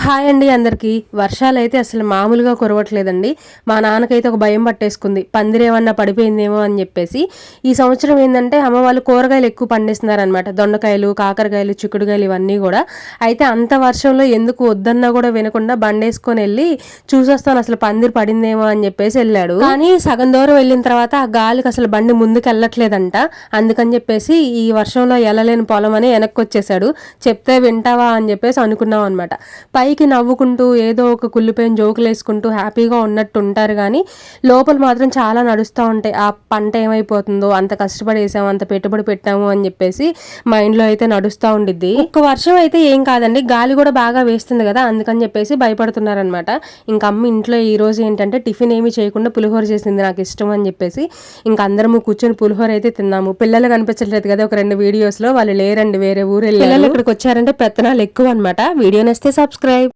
Hi అండి అందరికీ. వర్షాలైతే అసలు మామూలుగా కురవట్లేదండి. మా నాన్నకైతే ఒక భయం పట్టేసుకుంది, పందిరేమన్నా పడిపోయిందేమో అని చెప్పేసి. ఈ సంవత్సరం ఏంటంటే అమ్మ వాళ్ళు కూరగాయలు ఎక్కువ పండిస్తున్నారనమాట. దొండకాయలు, కాకరకాయలు, చిక్కుడుకాయలు ఇవన్నీ కూడా. అయితే అంత వర్షంలో ఎందుకు వద్దన్నా కూడా వినకుండా బండేసుకొని వెళ్ళి చూసొస్తాను అసలు పందిరి పడిందేమో అని చెప్పేసి వెళ్ళాడు. కానీ సగం దూరం వెళ్ళిన తర్వాత ఆ గాలికి అసలు బండి ముందుకు వెళ్ళట్లేదంట. అందుకని చెప్పేసి ఈ వర్షంలో వెళ్ళలేని పొలం అని వెనక్కి వచ్చేసాడు. చెప్తే వింటావా అని చెప్పేసి అనుకున్నాం అనమాట. పైకి నవ్వుకుంటూ ఏదో ఒక కుళ్ళిపోయిన జోకులు వేసుకుంటూ హ్యాపీగా ఉన్నట్టు ఉంటారు, కానీ లోపల మాత్రం చాలా నడుస్తూ ఉంటాయి. ఆ పంట ఏమైపోతుందో, అంత కష్టపడి వేసాము, అంత పెట్టుబడి పెట్టాము అని చెప్పేసి మైండ్లో అయితే నడుస్తూ ఉండిద్ది. ఒక్క వర్షం అయితే ఏం కాదండి, గాలి కూడా బాగా వేస్తుంది కదా, అందుకని చెప్పేసి భయపడుతున్నారనమాట. ఇంకా అమ్మ ఇంట్లో ఈ రోజు ఏంటంటే టిఫిన్ ఏమి చేయకుండా పులిహోర చేసింది, నాకు ఇష్టం అని చెప్పేసి. ఇంకా అందరము కూర్చొని పులిహోర అయితే తిన్నాము. పిల్లలు కనిపించట్లేదు కదా ఒక 2 వీడియోస్లో, వాళ్ళు లేరండి, వేరే ఊరు వెళ్ళారు. పిల్లలు ఇక్కడికి వచ్చారంటే పెత్తనాలు ఎక్కువ అనమాట. వీడియో నచ్చితే సబ్స్క్రైబ్.